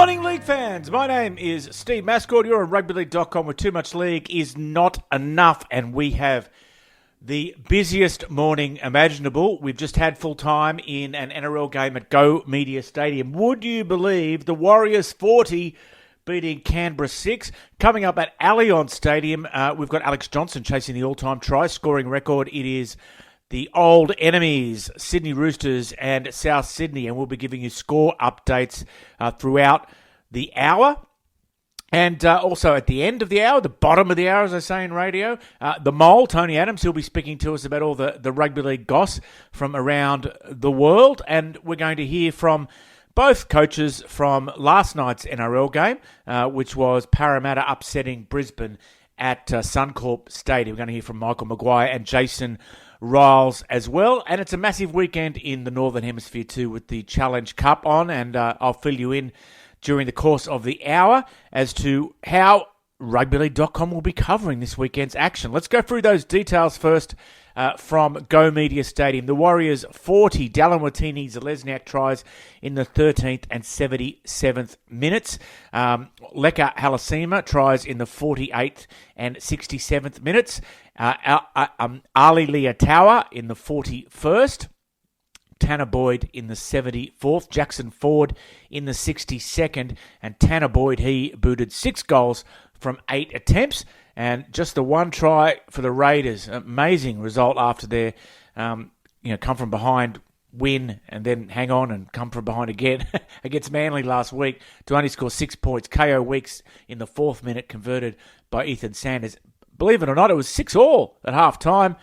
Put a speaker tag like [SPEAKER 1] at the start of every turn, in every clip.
[SPEAKER 1] morning, League fans. My name is Steve Mascord. You're on rugbyleague.com where too much league is not enough, and we have the busiest morning imaginable. We've just had full time in an NRL game at Go Media Stadium. Would you believe the Warriors 40 beating Canberra 6? Coming up at Allianz Stadium, we've got Alex Johnson chasing the all-time try-scoring record. It is the old enemies, Sydney Roosters and South Sydney, and we'll be giving you score updates throughout the hour. And also at the end of the hour, the bottom of the hour, as I say in radio, the mole, Tony Adams, he'll be speaking to us about all the rugby league goss from around the world. And we're going to hear from both coaches from last night's NRL game, which was Parramatta upsetting Brisbane at Suncorp Stadium. We're going to hear from Michael Maguire and Jason Ryles as well. And it's a massive weekend in the Northern Hemisphere too, with the Challenge Cup on, and I'll fill you in during the course of the hour as to how rugbyleague.com will be covering this weekend's action. Let's go through those details first from Go Media Stadium. The Warriors 40, Dallin Watini, Zalesniak tries in the 13th and 77th minutes. Leka Halasima tries in the 48th and 67th minutes. Ali Leotawa in the 41st. Tanner Boyd in the 74th, Jackson Ford in the 62nd, and Tanner Boyd, he booted 6 goals from 8 attempts, and just the one try for the Raiders. Amazing result after their come from behind win and then hang on and come from behind again against Manly last week to only score 6 points. KO Weeks in the 4th minute converted by Ethan Sanders. Believe it or not, it was 6-all at half time,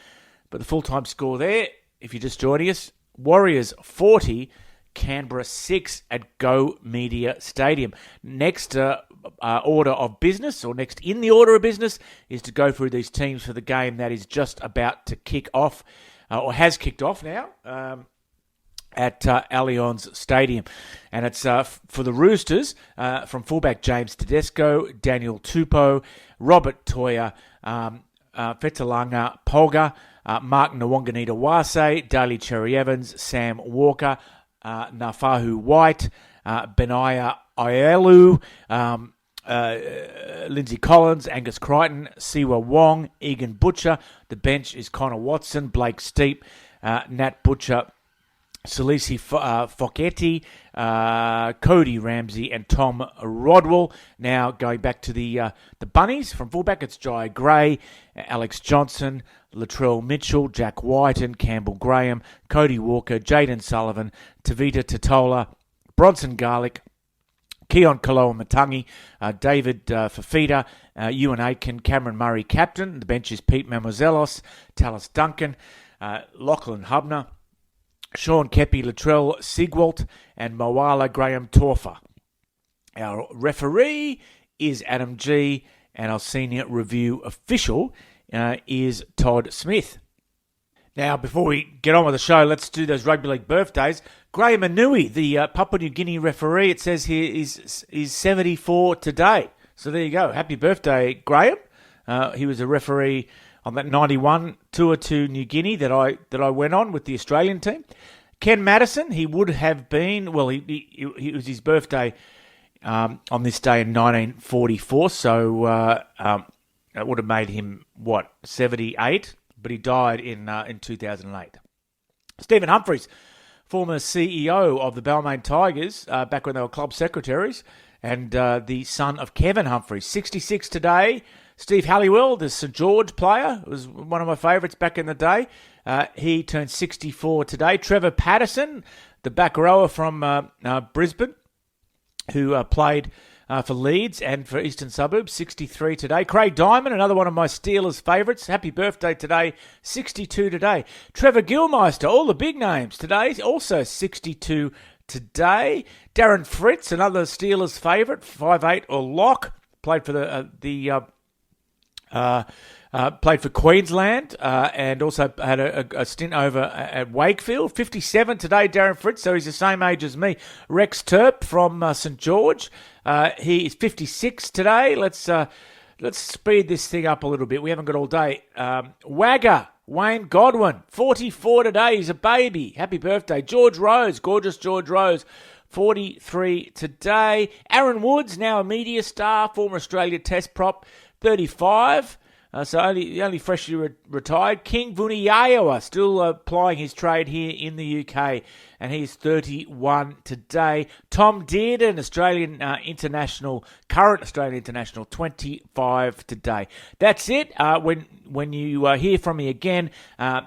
[SPEAKER 1] but the full-time score there, if you're just joining us, Warriors 40, Canberra 6 at Go Media Stadium. Next order of business, or next in the order of business, is to go through these teams for the game that is just about to kick off, or has kicked off now, at Allianz Stadium. And it's for the Roosters, from fullback James Tedesco, Daniel Tupou, Robert Toya, Fetalanga Polga, Mark Nwanganita-Wase, Daly Cherry-Evans, Sam Walker, Nafahu White, Benaya Aielu, Lindsay Collins, Angus Crichton, Siwa Wong, Egan Butcher. The bench is Connor Watson, Blake Steep, Nat Butcher, Salisi Focchetti, Cody Ramsey, and Tom Rodwell. Now going back to the Bunnies from fullback, it's Jai Gray, Alex Johnson, Latrell Mitchell, Jack Whiten, Campbell Graham, Cody Walker, Jaden Sullivan, Tavita Totola, Bronson Garlick, Keon Kaloa-Matangi, David Fafita, Ewan Aitken, Cameron Murray captain. The bench is Pete Mamozelos, Tallis Duncan, Lachlan Hubner, Sean Kepi, Latrell Sigwalt, and Moala Graham Torfa. Our referee is Adam G, and our senior review official is Todd Smith. Now, before we get on with the show, let's do those rugby league birthdays. Graeme Anui, the Papua New Guinea referee, it says here is 74 today. So there you go. Happy birthday, Graeme. He was a referee on that 91 tour to New Guinea that I went on with the Australian team. Ken Madison, he would have been, well, it was his birthday on this day in 1944, so it would have made him, 78? But he died in 2008. Stephen Humphries, former CEO of the Balmain Tigers, back when they were club secretaries, and the son of Kevin Humphries, 66 today. Steve Halliwell, the St George player, was one of my favourites back in the day. He turned 64 today. Trevor Patterson, the back rower from Brisbane, who played for Leeds and for Eastern Suburbs, 63 today. Craig Diamond, another one of my Steelers favourites. Happy birthday today, 62 today. Trevor Gilmeister, all the big names today, also 62 today. Darren Fritz, another Steelers favourite, 5'8" or lock, played for played for Queensland and also had a stint over at Wakefield. 57 today, Darren Fritz, so he's the same age as me. Rex Turp from St George, he is 56 today. Let's speed this thing up a little bit. We haven't got all day. Wagger, Wayne Godwin, 44 today. He's a baby. Happy birthday. George Rose, gorgeous George Rose, 43 today. Aaron Woods, now a media star, former Australia Test prop, 35. So only freshly retired. King Vuniyawa still plying his trade here in the UK, and he's 31 today. Tom Dearden, current Australian international, 25 today. That's it. When you hear from me again,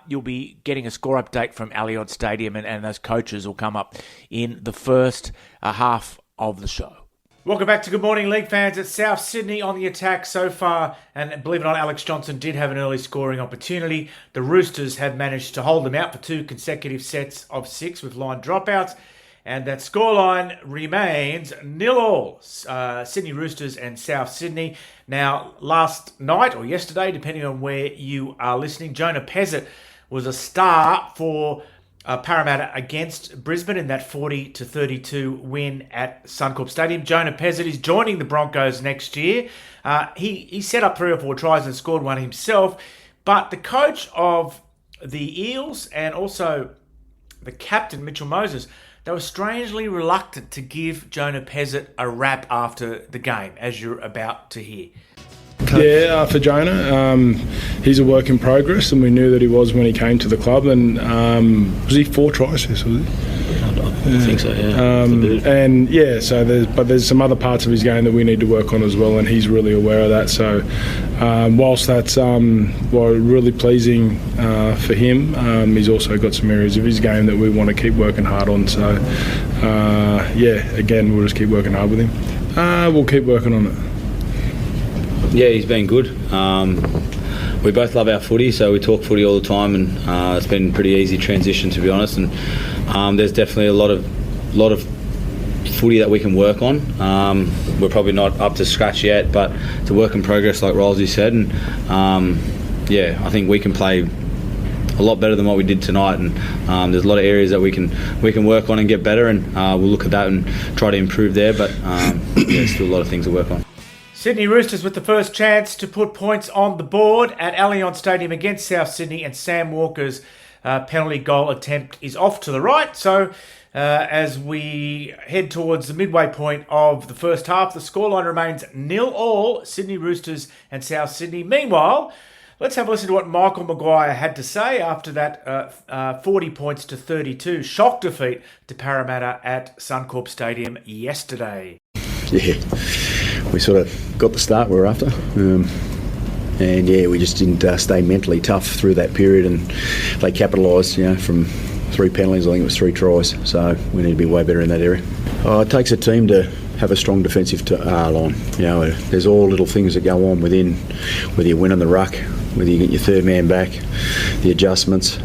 [SPEAKER 1] you'll be getting a score update from Allianz Stadium, and those coaches will come up in the first half of the show. Welcome back to Good Morning League fans. It's South Sydney on the attack so far, and believe it or not, Alex Johnson did have an early scoring opportunity. The Roosters have managed to hold them out for 2 consecutive sets of 6 with line dropouts, and that scoreline remains 0-0. Sydney Roosters and South Sydney. Now, last night or yesterday, depending on where you are listening, Jonah Pezzett was a star for Parramatta against Brisbane in that 40-32 win at Suncorp Stadium. Jonah Pezzett is joining the Broncos next year. He set up 3 or 4 tries and scored one himself. But the coach of the Eels and also the captain, Mitchell Moses, they were strangely reluctant to give Jonah Pezzett a rap after the game, as you're about to hear.
[SPEAKER 2] Yeah, for Jonah, he's a work in progress, and we knew that he was when he came to the club. And was he 4 tries? Was he?
[SPEAKER 3] I think so, yeah.
[SPEAKER 2] And yeah, so there's some other parts of his game that we need to work on as well, and he's really aware of that. So whilst that's really pleasing for him, he's also got some areas of his game that we want to keep working hard on. So again, we'll just keep working hard with him. We'll keep working on it.
[SPEAKER 3] Yeah, he's been good. We both love our footy, so we talk footy all the time, and it's been a pretty easy transition, to be honest. And there's definitely a lot of footy that we can work on. We're probably not up to scratch yet, but it's a work in progress, like Ryles said. And I think we can play a lot better than what we did tonight, and there's a lot of areas that we can work on and get better, and we'll look at that and try to improve there. But there's still a lot of things to work on.
[SPEAKER 1] Sydney Roosters with the first chance to put points on the board at Allianz Stadium against South Sydney, and Sam Walker's penalty goal attempt is off to the right. So as we head towards the midway point of the first half, the scoreline remains 0-0, Sydney Roosters and South Sydney. Meanwhile, let's have a listen to what Michael Maguire had to say after that 40 points to 32 shock defeat to Parramatta at Suncorp Stadium yesterday.
[SPEAKER 4] Yeah, we sort of got the start we were after. And we just didn't stay mentally tough through that period, and they capitalised, from 3 penalties. I think it was 3 tries, so we need to be way better in that area. It takes a team to have a strong defensive line. There's all little things that go on within, whether you win in the ruck, whether you get your third man back, the adjustments.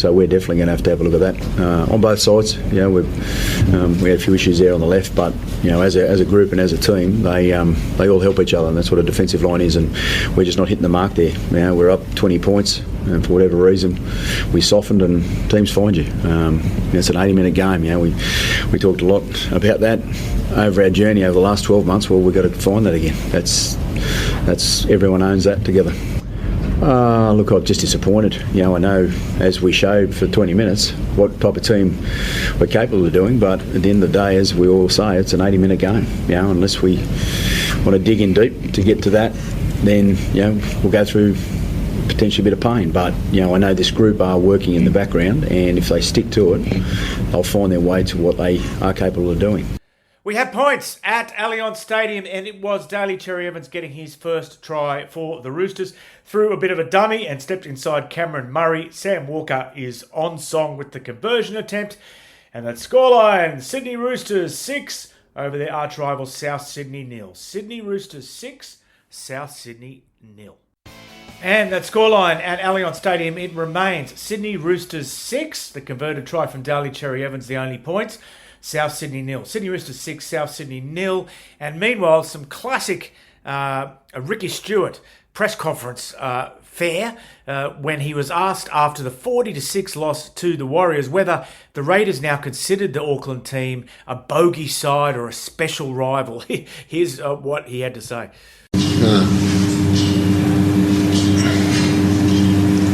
[SPEAKER 4] So we're definitely going to have a look at that on both sides. We had a few issues there on the left, but as a group and as a team, they all help each other, and that's what a defensive line is. And we're just not hitting the mark there. We're up 20 points, and for whatever reason, we softened, and teams find you. It's an 80-minute game. We talked a lot about that over our journey over the last 12 months. Well, we've got to find that again. That's everyone owns that together. Look, I'm just disappointed. I know, as we showed for 20 minutes, what type of team we're capable of doing, but at the end of the day, as we all say, it's an 80-minute game. Unless we want to dig in deep to get to that, then we'll go through potentially a bit of pain. But I know this group are working in the background, and if they stick to it, they'll find their way to what they are capable of doing.
[SPEAKER 1] We had points at Allianz Stadium, and it was Daly Cherry Evans getting his first try for the Roosters. Threw a bit of a dummy and stepped inside Cameron Murray. Sam Walker is on song with the conversion attempt. And that scoreline, Sydney Roosters 6 over their arch-rival South Sydney 0. Sydney Roosters 6, South Sydney 0. And that scoreline at Allianz Stadium, it remains Sydney Roosters 6. The converted try from Daly Cherry Evans, the only points. South Sydney 0. Sydney Roosters 6, South Sydney 0. And meanwhile, some classic Ricky Stuart press conference fare when he was asked after the 40-6 loss to the Warriors whether the Raiders now considered the Auckland team a bogey side or a special rival. Here's what he had to say.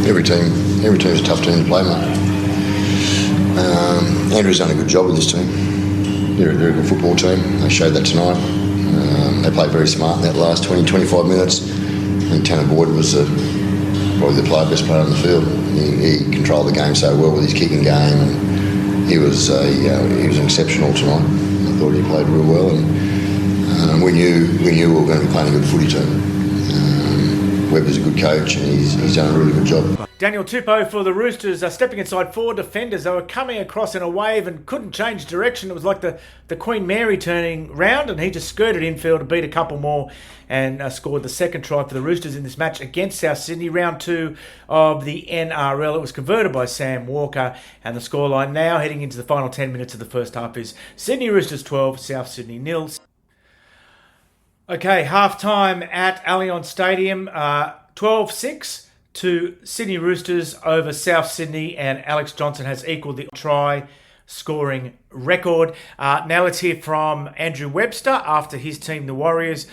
[SPEAKER 5] Every team is a tough team to play, mate. Andrew's done a good job with this team. they're a very good football team. They showed that tonight. They played very smart in that last 20, 25 minutes. I think Tanner Boyd was probably the best player on the field. He controlled the game so well with his kicking game, and he was exceptional tonight. I thought he played real well, and we knew we were going to be playing a good footy team. Webster's a good coach, and he's done a really good job.
[SPEAKER 1] Daniel Tupou for the Roosters stepping inside four defenders. They were coming across in a wave and couldn't change direction. It was like the Queen Mary turning round, and he just skirted infield to beat a couple more and scored the second try for the Roosters in this match against South Sydney. Round 2 of the NRL. It was converted by Sam Walker, and the scoreline now heading into the final 10 minutes of the first half is Sydney Roosters 12, South Sydney 0. Okay, half-time at Allianz Stadium, 12-6 to Sydney Roosters over South Sydney, and Alex Johnson has equalled the try scoring record. Now let's hear from Andrew Webster after his team, the Warriors.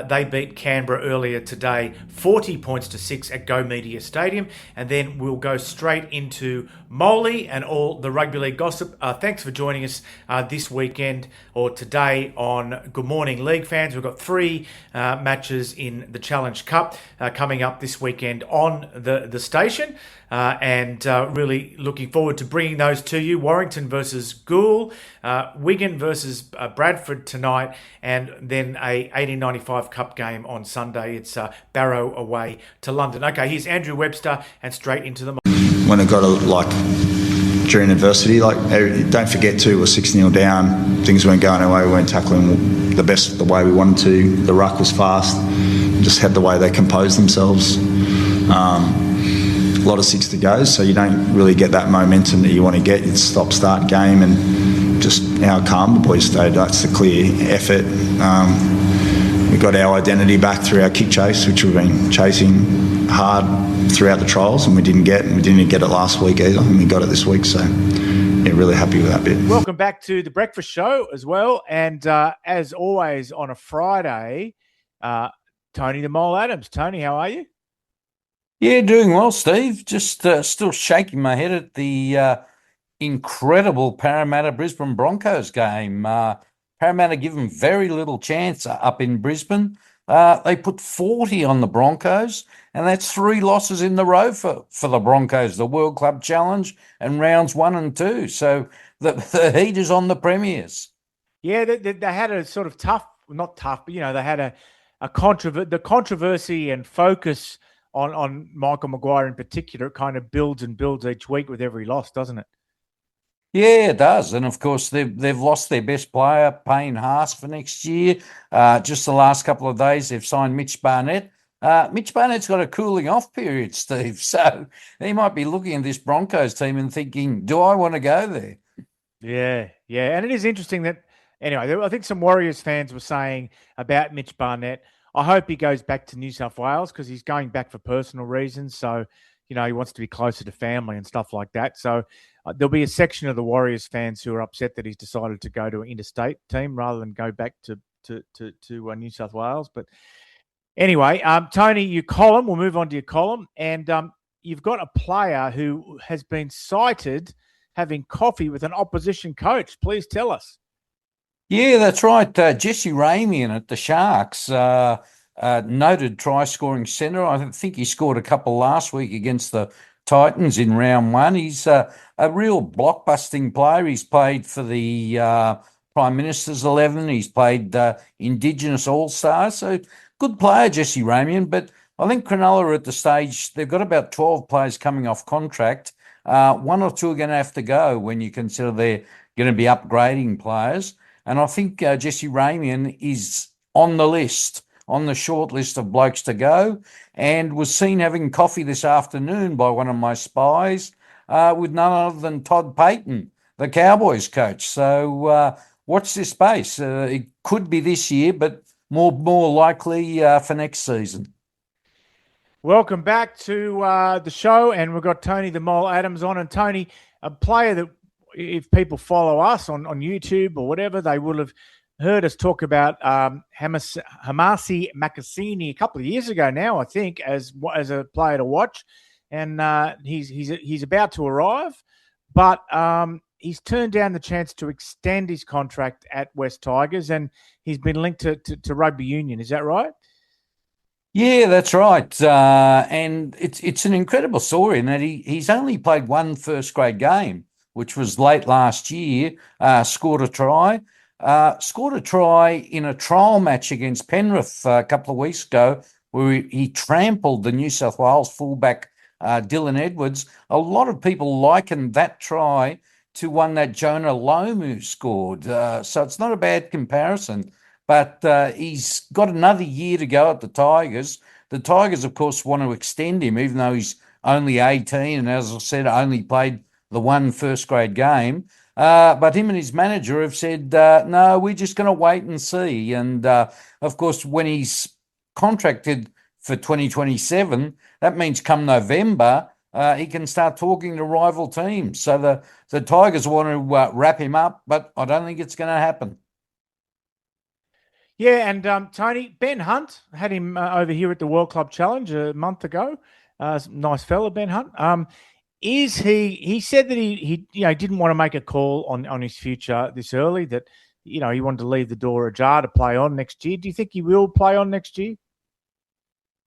[SPEAKER 1] They beat Canberra earlier today, 40 points to 6 at Go Media Stadium. And then we'll go straight into Molly and all the rugby league gossip. Thanks for joining us this weekend or today on Good Morning League Fans. We've got 3 matches in the Challenge Cup coming up this weekend on the station. And really looking forward to bringing those to you. Warrington versus Gould, Wigan versus Bradford tonight, and then a 1895 Cup game on Sunday. It's Barrow away to London. Okay, here's Andrew Webster and straight into the...
[SPEAKER 6] When it got during adversity, don't forget too, we're 6-0 down, things weren't going our way, we weren't tackling the way we wanted to, the ruck was fast, just had the way they composed themselves. A lot of 6 to go, so you don't really get that momentum that you want to get. It's stop-start game, and just how calm the boys stayed. That's the clear effort. We got our identity back through our kick chase, which we've been chasing hard throughout the trials, and we didn't get it last week either, and we got it this week, so yeah, really happy with that bit.
[SPEAKER 1] Welcome back to the breakfast show as well, and as always on a Friday, Tony the Mole Adams. Tony, how are you?
[SPEAKER 7] Yeah, doing well, Steve. Just still shaking my head at the incredible Parramatta-Brisbane Broncos game. Parramatta given very little chance up in Brisbane. They put 40 on the Broncos, and that's 3 losses in the row for the Broncos, the World Club Challenge and rounds 1 and 2. So the heat is on the Premiers.
[SPEAKER 1] Yeah, they had a sort of not tough, but, they had the controversy and focus on Michael Maguire in particular. It kind of builds and builds each week with every loss, doesn't it?
[SPEAKER 7] Yeah, it does. And, of course, they've lost their best player, Payne Haas, for next year. Just the last couple of days, they've signed Mitch Barnett. Mitch Barnett's got a cooling-off period, Steve, so he might be looking at this Broncos team and thinking, do I want to go there?
[SPEAKER 1] Yeah. And it is interesting that, anyway, I think some Warriors fans were saying about Mitch Barnett, I hope he goes back to New South Wales because he's going back for personal reasons. So, he wants to be closer to family and stuff like that. So there'll be a section of the Warriors fans who are upset that he's decided to go to an interstate team rather than go back to New South Wales. But anyway, Tony, your column, we'll move on to your column. And you've got a player who has been cited having coffee with an opposition coach. Please tell us.
[SPEAKER 7] Yeah, that's right. Jesse Ramian at the Sharks, noted try-scoring centre. I think he scored a couple last week against the Titans in round 1. He's a real blockbusting player. He's played for the Prime Minister's 11. He's played Indigenous All-Stars. So good player, Jesse Ramian. But I think Cronulla are at the stage, they've got about 12 players coming off contract. 1 or 2 are going to have to go when you consider they're going to be upgrading players. And I think Jesse Ramian is on the list, on the short list of blokes to go, and was seen having coffee this afternoon by one of my spies with none other than Todd Payton, the Cowboys coach. So watch this space. It could be this year, but more likely for next season.
[SPEAKER 1] Welcome back to the show, and we've got Tony the Mole Adams on. And Tony, a player that, if people follow us on YouTube or whatever, they will have heard us talk about Hamasi Makasini a couple of years ago now, I think, as a player to watch. And he's about to arrive, but he's turned down the chance to extend his contract at West Tigers, and he's been linked to rugby union. Is that right?
[SPEAKER 7] Yeah, that's right. And it's an incredible story in that he's only played one first grade game, which was late last year, scored a try. Scored a try in a trial match against Penrith a couple of weeks ago, where he trampled the New South Wales fullback Dylan Edwards. A lot of people liken that try to one that Jonah Lomu scored. So it's not a bad comparison. But he's got another year to go at the Tigers. The Tigers, of course, want to extend him, even though he's only 18 and, as I said, only played the one first grade game. But him and his manager have said, no, we're just going to wait and see. And, of course, when he's contracted for 2027, that means come November, he can start talking to rival teams. So the Tigers want to wrap him up, but I don't think it's going to happen.
[SPEAKER 1] Yeah, and Tony, Ben Hunt had him over here at the World Club Challenge a month ago. Nice fella, Ben Hunt. Is he said that he didn't want to make a call on his future this early, that he wanted to leave the door ajar to play on next year. Do you think he will play on next year?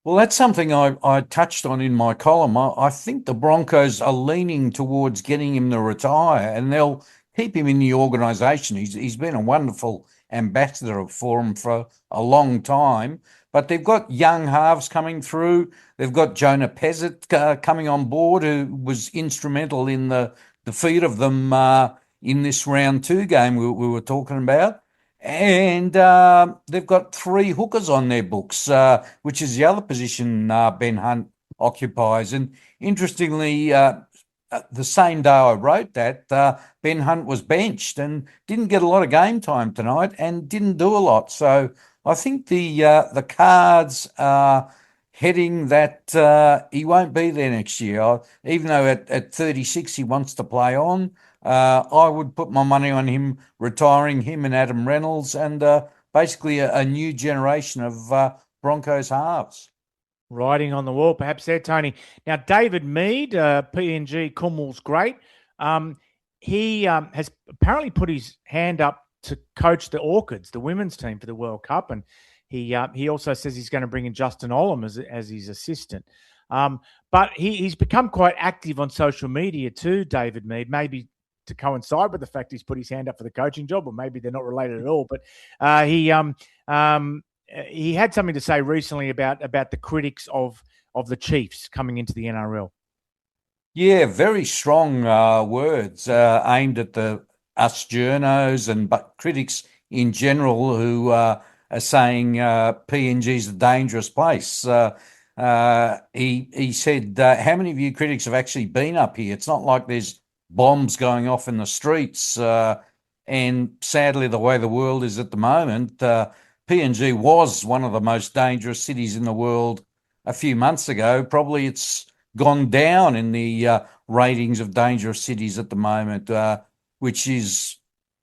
[SPEAKER 7] Well, that's something I touched on in my column. I think the Broncos are leaning towards getting him to retire, and they'll keep him in the organisation. He's been a wonderful ambassador for them for a long time, but they've got young halves coming through. They've got Jonah Pezzett coming on board, who was instrumental in the defeat of them in this round 2 game we were talking about. And they've got 3 hookers on their books, which is the other position Ben Hunt occupies. And interestingly, the same day I wrote that, Ben Hunt was benched and didn't get a lot of game time tonight and didn't do a lot. So I think the cards are heading that he won't be there next year. Even though at 36 he wants to play on, I would put my money on him retiring, him and Adam Reynolds, and basically a new generation of Broncos halves.
[SPEAKER 1] Writing on the wall, perhaps there, Tony. Now, David Mead, PNG Kummel's great. He has apparently put his hand up to coach the Orchids, the women's team for the World Cup, and he also says he's going to bring in Justin Olam as his assistant. But he's become quite active on social media too, David Mead, maybe to coincide with the fact he's put his hand up for the coaching job, or maybe they're not related at all. But he had something to say recently about the critics of the Chiefs coming into the NRL.
[SPEAKER 7] Yeah, very strong words aimed at us journos but critics in general who are saying PNG's a dangerous place. He said, how many of you critics have actually been up here? It's not like there's bombs going off in the streets. And sadly, the way the world is at the moment, PNG was one of the most dangerous cities in the world a few months ago. Probably it's gone down in the ratings of dangerous cities at the moment, which is,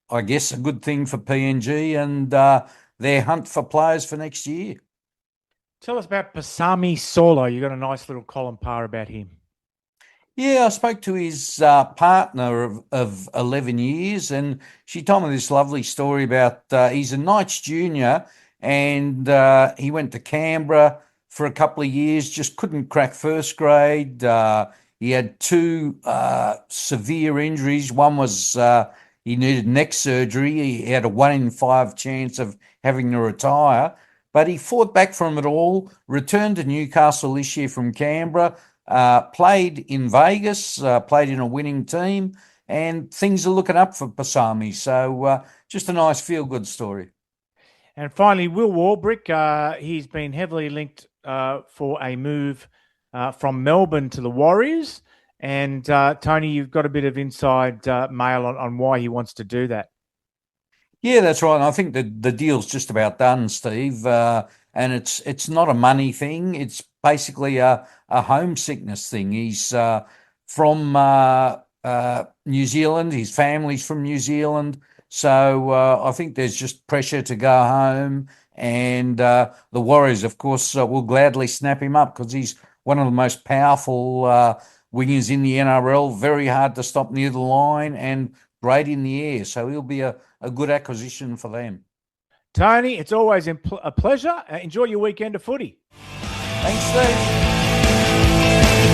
[SPEAKER 7] I guess, a good thing for PNG and their hunt for players for next year.
[SPEAKER 1] Tell us about Pasami Solo. You got a nice little column par about him.
[SPEAKER 7] Yeah, I spoke to his partner of 11 years, and she told me this lovely story about he's a Knights junior, and he went to Canberra for a couple of years, just couldn't crack first grade. He had 2 severe injuries. One was he needed neck surgery. He had a 1 in 5 chance of having to retire, but he fought back from it all, returned to Newcastle this year from Canberra, played in Vegas, played in a winning team, and things are looking up for Pasami. So just a nice feel-good story.
[SPEAKER 1] And finally, Will Warbrick, he's been heavily linked for a move from Melbourne to the Warriors. And Tony, you've got a bit of inside mail on why he wants to do that.
[SPEAKER 7] Yeah, that's right. And I think the deal's just about done, Steve. And it's not a money thing. It's basically a homesickness thing. He's from New Zealand. His family's from New Zealand. So I think there's just pressure to go home. And the Warriors, of course, will gladly snap him up because he's one of the most powerful wingers in the NRL. Very hard to stop near the line and great in the air. So he'll be a good acquisition for them.
[SPEAKER 1] Tony, it's always a pleasure. Enjoy your weekend of footy.
[SPEAKER 7] Thanks, Steve.